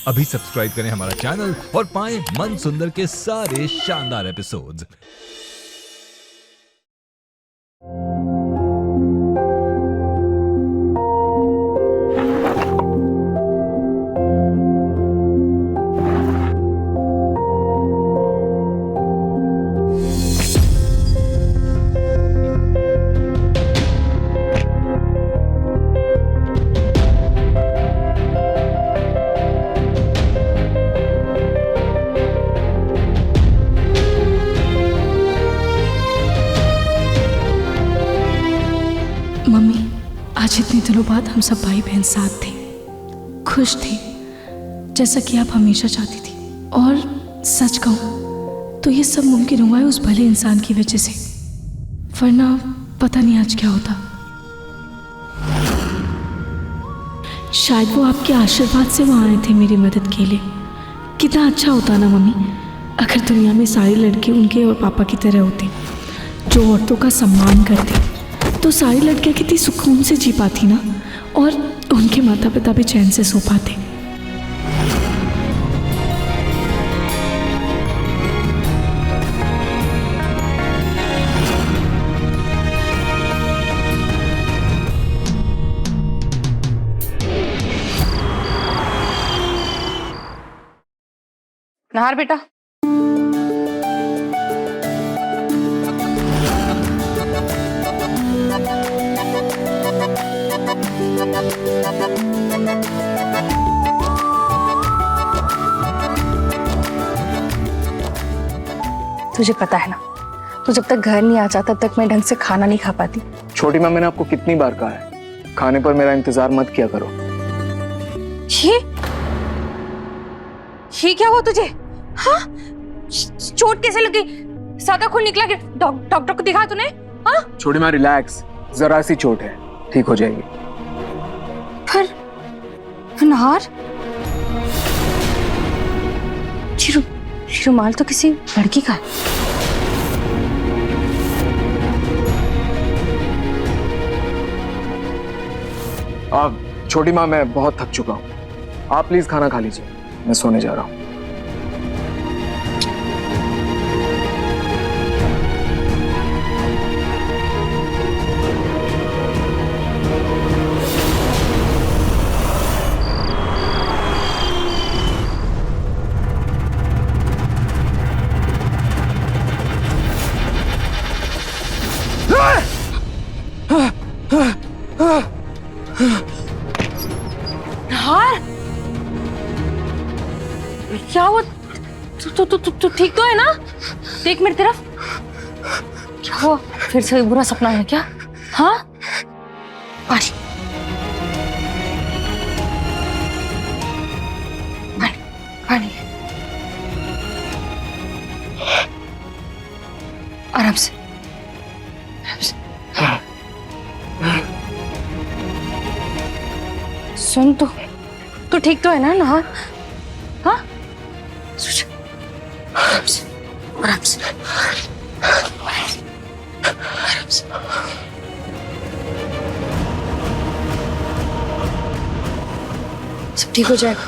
अभी सब्सक्राइब करें हमारा चैनल और पाएं मन सुंदर के सारे शानदार एपिसोड्स। मम्मी, आज इतने दिनों बाद हम सब भाई बहन साथ थे, खुश थे, जैसा कि आप हमेशा चाहती थी। और सच कहूँ तो ये सब मुमकिन हुआ है उस भले इंसान की वजह से, वरना पता नहीं आज क्या होता। शायद वो आपके आशीर्वाद से वहाँ आए थे मेरी मदद के लिए। कितना अच्छा होता ना मम्मी, अगर दुनिया में सारे लड़के उनके और पापा की तरह होते, जो औरतों का सम्मान करते, तो सारी लड़कियां कितनी सुकून से जी पाती ना, और उनके माता पिता भी चैन से सो पाते। नहार बेटा, तुझे पता है ना, तू जब तक घर नहीं आ जाता तब तक मैं ढंग से खाना नहीं खा पाती। छोटी माँ, मैंने आपको कितनी बार कहा है खाने पर मेरा इंतजार मत किया करो। ये क्या हुआ तुझे? हाँ, चोट कैसे लगी? सादा खून निकला कि डॉक्टर को दिखा तूने? हाँ? छोटी माँ रिलैक्स, जरा सी चोट है, ठीक हो जाएगी। पर नहार, रुमाल तो किसी लड़की का है। आप छोटी माँ, मैं बहुत थक चुका हूँ, आप प्लीज खाना खा लीजिए, मैं सोने जा रहा हूँ। नहार, क्या हुआ? तू ठीक तो है ना? देख मेरी तरफ। क्या हुआ? फिर से बुरा सपना है क्या? हाँ? पानी पानी पानी, आराम से, आराम से। सुन, तू ठीक तो है ना नहार? हाँ? आराम से, आराम से, आराम से। सब ठीक हो जाएगा,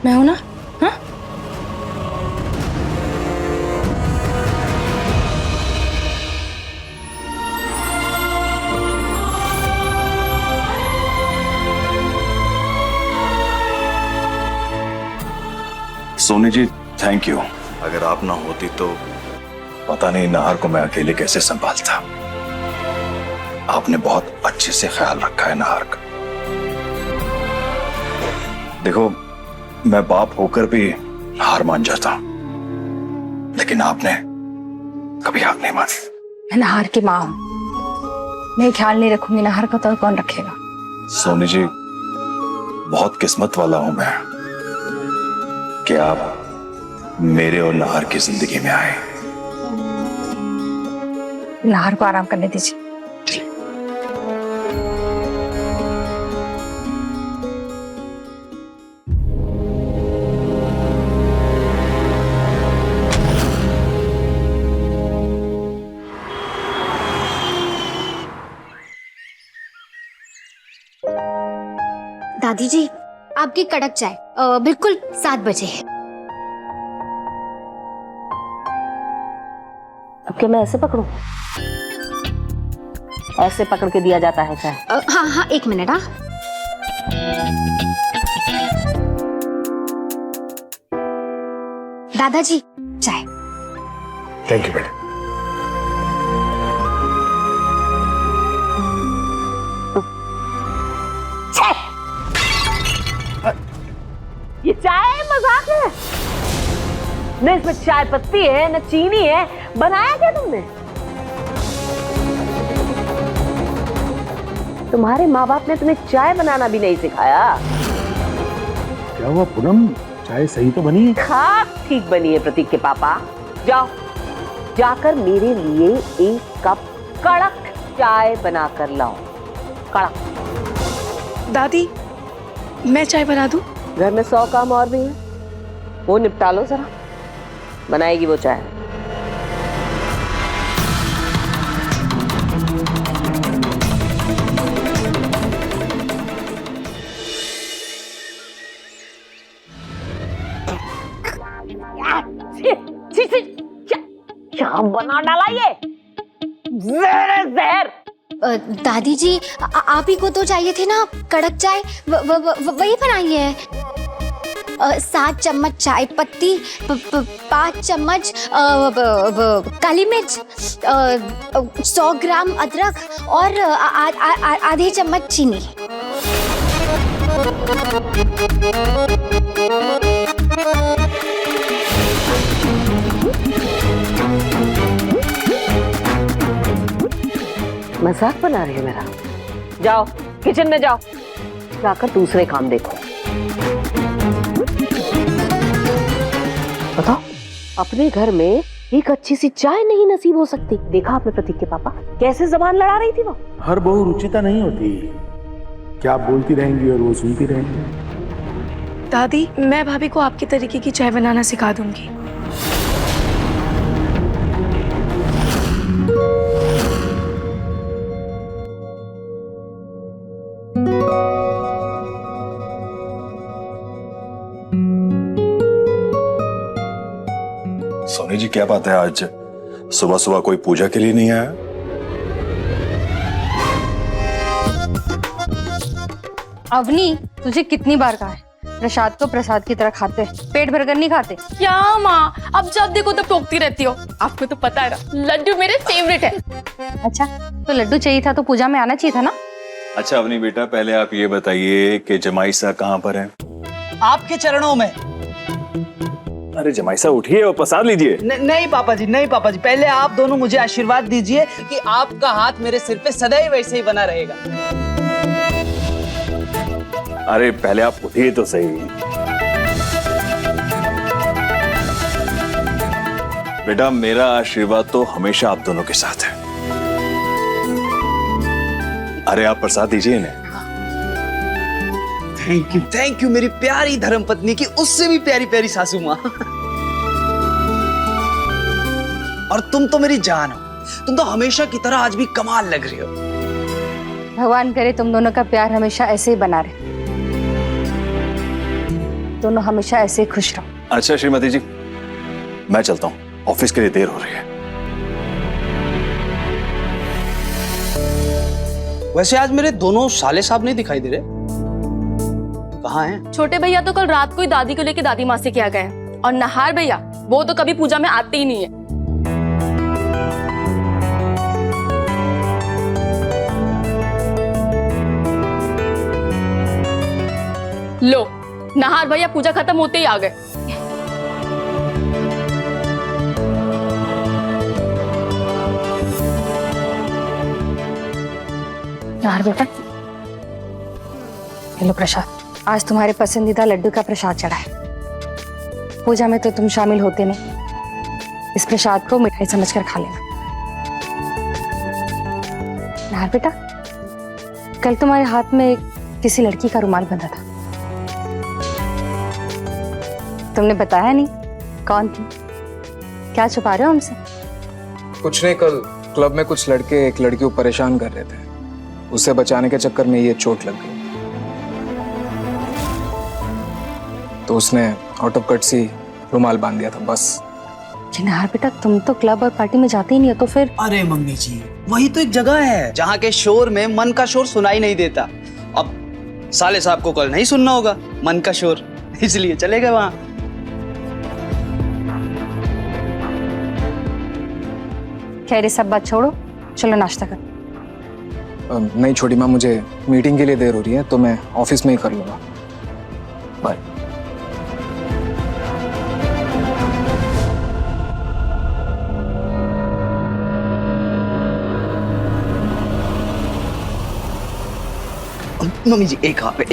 मैं हूं ना? हाँ? Soni ji, thank you. अगर आप ना होती तो पता नहीं नाहर को मैं अकेले कैसे संभालता। आपने बहुत अच्छे से ख्याल रखा है नाहर का। देखो, मैं बाप होकर भी हार मान जाता हूं, लेकिन आपने कभी हार नहीं मानी। मैं नहार की माँ हूं, मैं ख्याल नहीं रखूंगी नहार का तो कौन रखेगा? सोनी जी, बहुत किस्मत वाला हूं मैं कि आप मेरे और नाहर की जिंदगी में आए। नहार को आराम करने दीजिए। दादी जी, आपकी कड़क चाय बिल्कुल 7 बजे। अब क्या मैं ऐसे पकड़ूं? ऐसे पकड़ के दिया जाता है चाय? हाँ हाँ, 1 मिनट। हाँ, दादाजी चाय। थैंक यू बेटा। ये चाय है, मजाक है? न इसमें चाय पत्ती है न चीनी है, बनाया क्या तुमने? तुम्हारे माँ बाप ने तुम्हें चाय बनाना भी नहीं सिखाया। क्या हुआ पूनम, चाय सही तो बनी है? हाँ ठीक बनी है प्रतीक के पापा। जाओ जाकर मेरे लिए 1 कप कड़क चाय बनाकर लाओ। कड़क। दादी, मैं चाय बना दूं? घर में 100 काम और भी हैं, वो निपटा लो जरा। बनाएगी वो चाय। क्या बना डाला ये? जहर। दादी जी, आप ही को तो चाहिए थे ना कड़क चाय, वही बनाई है। 7 चम्मच चाय पत्ती, 5 चम्मच काली मिर्च, 100 ग्राम अदरक और आधे चम्मच चीनी। मजाक बना रही हो मेरा? जाओ किचन में जाओ, जाकर दूसरे काम देखो। बताओ, अपने घर में एक अच्छी सी चाय नहीं नसीब हो सकती? देखा आपने प्रतीक के पापा कैसे जबान लड़ा रही थी वो? हर बहू रुचिता नहीं होती, क्या आप बोलती रहेंगी और वो सुनती रहेंगी। दादी, मैं भाभी को आपके तरीके की चाय बनाना सिखा दूंगी। सोनी जी क्या बात है, आज सुबह सुबह कोई पूजा के लिए नहीं आया? अवनी, तुझे कितनी बार कहा है प्रसाद को प्रसाद की तरह खाते, पेट भरकर नहीं खाते। क्या माँ, अब जब देखो तब टोकती रहती हो। आपको तो पता है ना, लड्डू मेरे फेवरेट है। अच्छा, तो लड्डू चाहिए था तो पूजा में आना चाहिए था ना। अच्छा अवनी बेटा, पहले आप ये बताइए कि जमाई सा कहाँ पर है? आपके चरणों में। अरे जमाई सा उठिए और प्रसाद लीजिए। नहीं पापा जी, नहीं पापा जी, पहले आप दोनों मुझे आशीर्वाद दीजिए कि आपका हाथ मेरे सिर पे सदैव वैसे ही बना रहेगा। अरे पहले आप उठिए तो सही। बेटा मेरा आशीर्वाद तो हमेशा आप दोनों के साथ है। अरे आप प्रसाद दीजिए इन्हें। थैंक यू मेरी प्यारी धर्मपत्नी की उससे भी प्यारी प्यारी सासू माँ। और तुम तो मेरी जान हो, तुम तो हमेशा की तरह आज भी कमाल लग रही हो। भगवान करे तुम दोनों का प्यार हमेशा ऐसे ही बना रहे, दोनों हमेशा ऐसे ही खुश रहो। अच्छा श्रीमती जी, मैं चलता हूँ, ऑफिस के लिए देर हो रही है। वैसे आज मेरे दोनों साले साहब नहीं दिखाई दे रहे, कहाँ हैं? छोटे भैया तो कल रात को ही दादी को लेके दादी माँ से क्या गए, और नहार भैया वो तो कभी पूजा में आते ही नहीं है। लो, नहार भैया पूजा खत्म होते ही आ गए। नहार बेटा, ये लो प्रसाद। आज तुम्हारे पसंदीदा लड्डू का प्रसाद चढ़ा है। पूजा में तो तुम शामिल होते नहीं, इस प्रसाद को मिठाई समझकर खा लेना। नहार बेटा, कल तुम्हारे हाथ में किसी लड़की का रुमाल बंधा था, तुमने बताया नहीं कौन थी? क्या छुपा रहे हो हमसे? कुछ नहीं, कल क्लब में कुछ लड़के एक लड़की को परेशान कर रहे थे, उसे बचाने के चक्कर में ये चोट लग गई। तो उसने आउट ऑफ कटसी रुमाल बांध दिया था बस। चिन्हार बेटा, तुम तो क्लब और पार्टी में जाते ही नहीं हो, तो फिर? अरे मम्मी जी, वही तो एक जगह है जहाँ के शोर में मन का शोर सुनाई नहीं देता। अब साले साहब को कल नहीं सुनना होगा मन का शोर, इसलिए चले गए वहाँ। खैर, ये सब बात छोड़ो, चलो नाश्ता कर। नहीं छोटी माँ, मुझे मीटिंग के लिए देर हो रही है, तो मैं ऑफिस में ही कर लूंगा। बाय। मम्मी जी एक और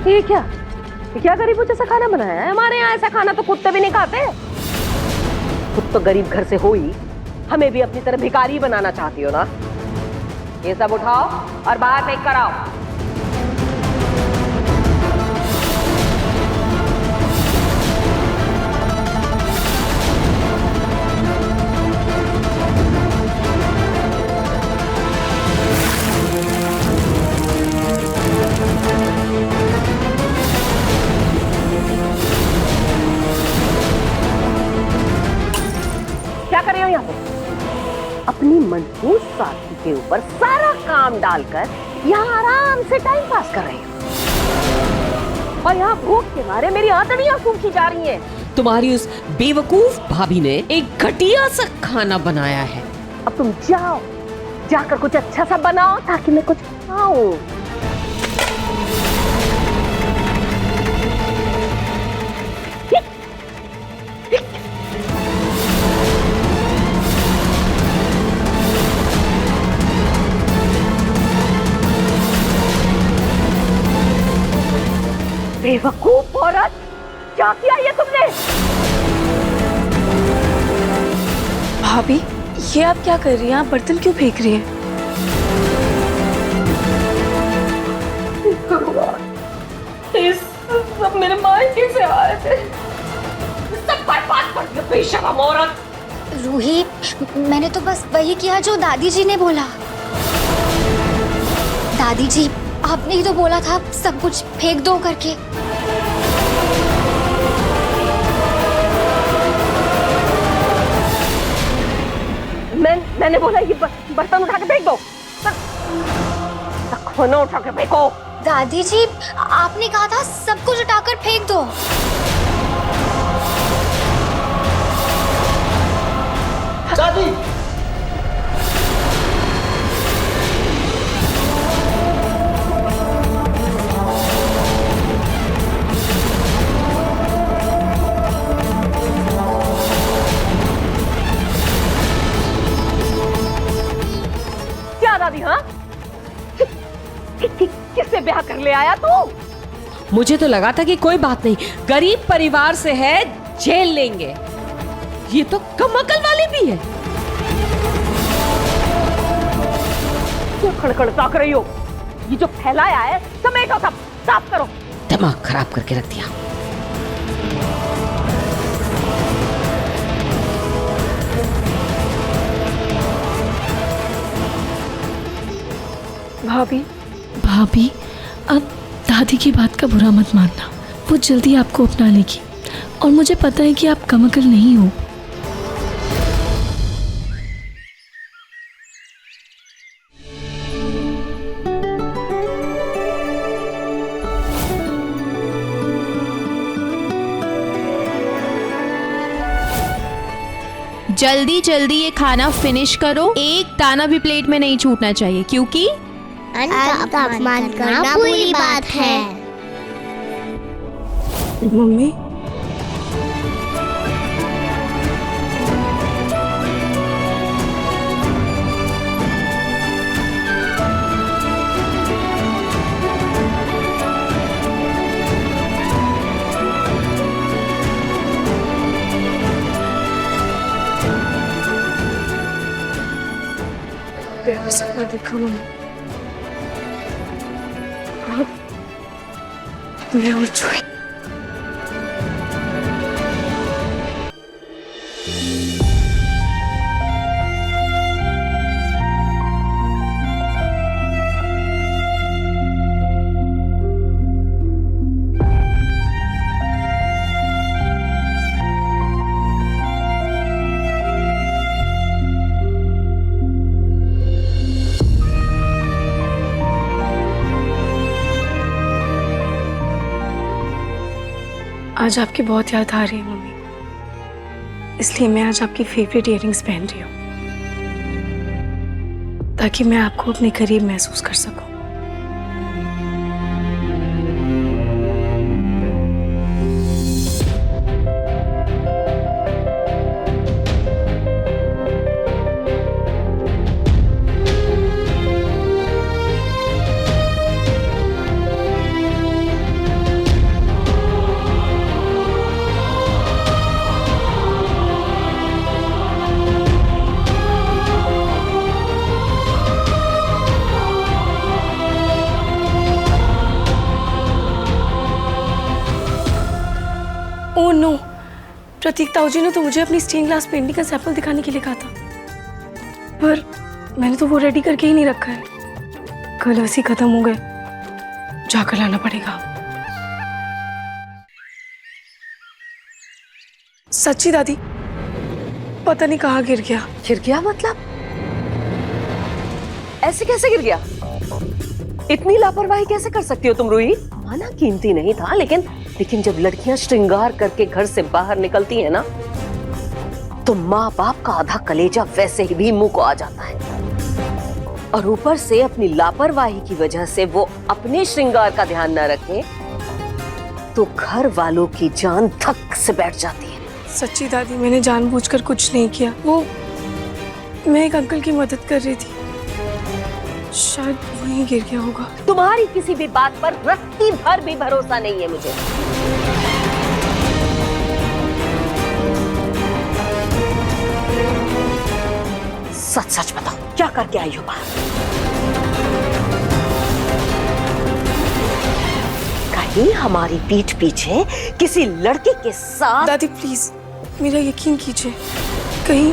ये क्या गरीबों जैसा खाना बनाया है? हमारे यहाँ ऐसा खाना तो कुत्ते भी नहीं खाते। खुद तो गरीब घर से हो ही, हमें भी अपनी तरह भिखारी बनाना चाहती हो ना? ये सब उठाओ और बाहर फेंक कर आओ। क्या कर रहे हो यहाँ पे? अपनी मनहूस साथी के ऊपर सारा काम डालकर यहाँ आराम से टाइम पास कर रहे हो, और यहाँ भूख के मारे मेरी आंतड़ियां सूखी जा रही हैं। तुम्हारी उस बेवकूफ भाभी ने एक घटिया सा खाना बनाया है। अब तुम जाओ, जाकर कुछ अच्छा सा बनाओ ताकि मैं कुछ खाऊं। बेवकूफ औरत, क्या किया ये तुमने? भाभी, ये आप क्या कर रही हैं? आप बर्तन क्यों फेंक रही हैं? सब मेरे मायके से आए थे, सब बर्बाद कर दिया बेशरम औरत। रूही, मैंने तो बस वही किया जो दादी जी ने बोला। दादी जी, आपने ही तो बोला था सब कुछ फेंक दो करके। मैंने बोला ये बर्तन उठा के फेंक दो, खाना उठा के फेंको। दादी जी, आपने कहा था सब कुछ उठाकर फेंक दो। दादी, दादी, हाँ? किससे ब्याह कर ले आया तू? मुझे तो लगा था कि कोई बात नहीं, गरीब परिवार से है, झेल लेंगे। ये तो कम अकल वाली भी है। क्यों खड़खड़ ताक रही हो? ये जो फैलाया है समेटो, सब साफ करो। दिमाग खराब करके रख दिया। भाभी, अब दादी की बात का बुरा मत मानना। वो जल्दी आपको अपना लेगी, और मुझे पता है कि आप कम अकल नहीं हो। जल्दी जल्दी ये खाना फिनिश करो, एक दाना भी प्लेट में नहीं छूटना चाहिए, क्योंकि अन्न का अपमान करना बुरी बात है। मम्मी, सपना देखा मम्मी, मैं उठ चुकी। आज आपकी बहुत याद आ रही है मम्मी, इसलिए मैं आज आपकी फेवरेट इयररिंग्स पहन रही हूँ ताकि मैं आपको अपने करीब महसूस कर सकूं। ओह नो, प्रतीक ताऊ जी ने तो मुझे अपनी स्टेन ग्लास पेंटिंग का सैंपल दिखाने के लिए कहा था, पर मैंने तो वो रेडी करके ही नहीं रखा है। कल ऐसे खत्म हो गए, जाकर लाना पड़ेगा। सच्ची दादी, पता नहीं कहाँ गिर गया। गिर गया मतलब? ऐसे कैसे गिर गया? इतनी लापरवाही कैसे कर सकती हो तुम रूही? माना कीमती नहीं था, लेकिन जब लड़कियां श्रृंगार करके घर से बाहर निकलती हैं ना, तो माँ बाप का आधा कलेजा वैसे ही भी मुंह को आ जाता है। और ऊपर से अपनी लापरवाही की वजह से वो अपने श्रृंगार का ध्यान न रखें तो घर वालों की जान धक से बैठ जाती है। सच्ची दादी, मैंने जानबूझकर कुछ नहीं किया। वो मैं एक अंकल की मदद कर रही थी, शायद वहीं गिर गया होगा। तुम्हारी किसी भी बात पर रत्ती भर भी भरोसा नहीं है मुझे। सच सच बताओ, क्या करके आई हो बाहर? कहीं हमारी पीठ पीछे किसी लड़के के साथ? दादी प्लीज मेरा यकीन कीजिए, कहीं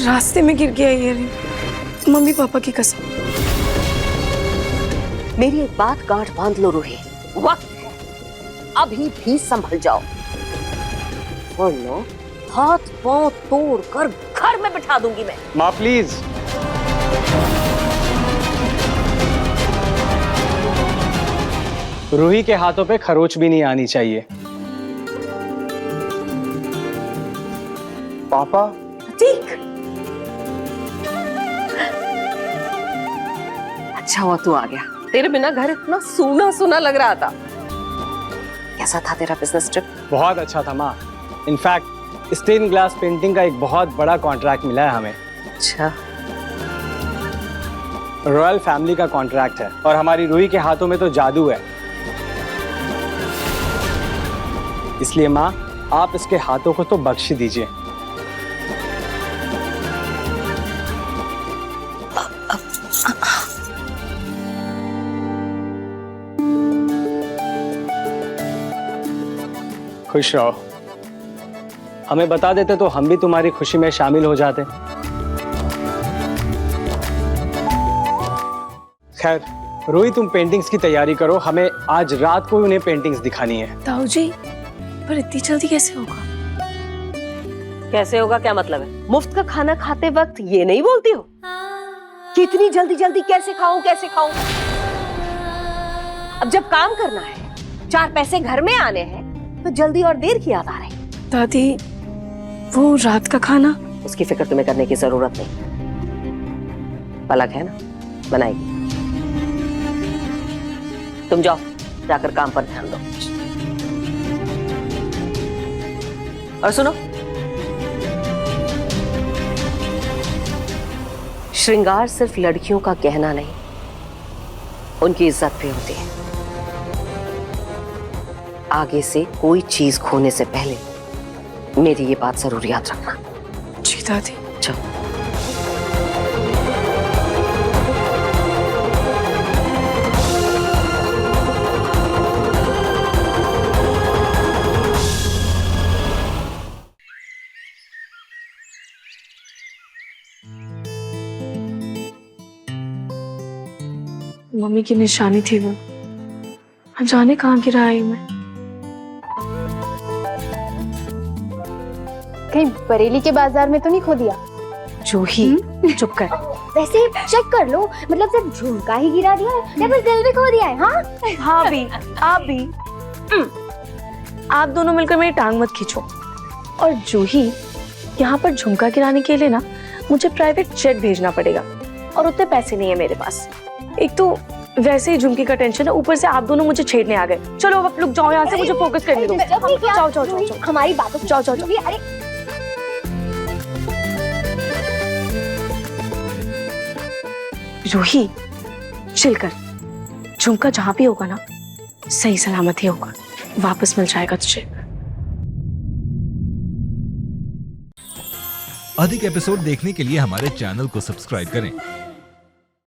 रास्ते में गिर गया इयररिंग, मम्मी पापा की कसम। मेरी एक बात गांठ बांध लो रूही, वक्त है, अभी भी संभल जाओ, वरना हाथ पांव तोड़ कर घर में बिठा दूंगी मैं। माँ प्लीज। रूही के हाथों पे खरोच भी नहीं आनी चाहिए। पापा। ठीक, अच्छा हुआ तू आ गया, तेरे बिना घर इतना सूना सूना लग रहा था। कैसा था तेरा बिजनेस ट्रिप? बहुत अच्छा था माँ। इनफैक्ट स्टेन ग्लास पेंटिंग का एक बहुत बड़ा कॉन्ट्रैक्ट मिला है हमें। अच्छा, रॉयल फैमिली का कॉन्ट्रैक्ट है और हमारी रूही के हाथों में तो जादू है। इसलिए माँ, आप इसके हाथों को तो बख्श दीजिए। खुश रहो। हमें बता देते तो हम भी तुम्हारी खुशी में शामिल हो जाते। खैर रूही, तुम पेंटिंग्स की तैयारी करो, हमें आज रात को उन्हें पेंटिंग्स दिखानी है। ताऊ जी, पर इतनी जल्दी कैसे होगा? कैसे होगा क्या मतलब है? मुफ्त का खाना खाते वक्त ये नहीं बोलती हो कि इतनी जल्दी जल्दी कैसे खाऊं कैसे खाऊं? अब जब काम करना है, 4 पैसे घर में आने हैं, तो जल्दी और देर की याद आ रही। दादी, वो रात का खाना? उसकी फिक्र तुम्हें करने की जरूरत नहीं, पलक है ना, बनाएगी। तुम जाओ, जाकर काम पर ध्यान दो। और सुनो, श्रृंगार सिर्फ लड़कियों का गहना नहीं, उनकी इज्जत भी होती है। आगे से कोई चीज खोने से पहले मेरी ये बात जरूर याद रखना। जी दादी। चलो। मम्मी की निशानी थी वो, जाने कहाँ गिरा आई मैं। कहीं बरेली के बाजार में तो नहीं खो दिया? जूही चुप कर। वैसे चेक कर लो, मतलब सिर्फ झुमका ही गिरा दिया है या फिर दिल भी खो दिया है? हाँ हाँ भी, आप भी। आप दोनों मिलकर मेरी टांग मत खींचो। और जूही, यहाँ पर झुमका गिराने के लिए ना मुझे प्राइवेट जेट भेजना पड़ेगा और उतने पैसे नहीं है मेरे पास। एक तो वैसे ही झुमकी का टेंशन है, ऊपर से आप दोनों मुझे छेड़ने आ गए। चलो अब आप लोग जाओ यहाँ से, मुझे फोकस करने दो। जाओ जाओ जाओ जाओ, हमारी बातों जाओ जाओ जाओ। अरे रूही चिल कर, झुमका जहां भी होगा ना सही सलामत ही होगा, वापस मिल जाएगा तुझे। अधिक एपिसोड देखने के लिए हमारे चैनल को सब्सक्राइब करें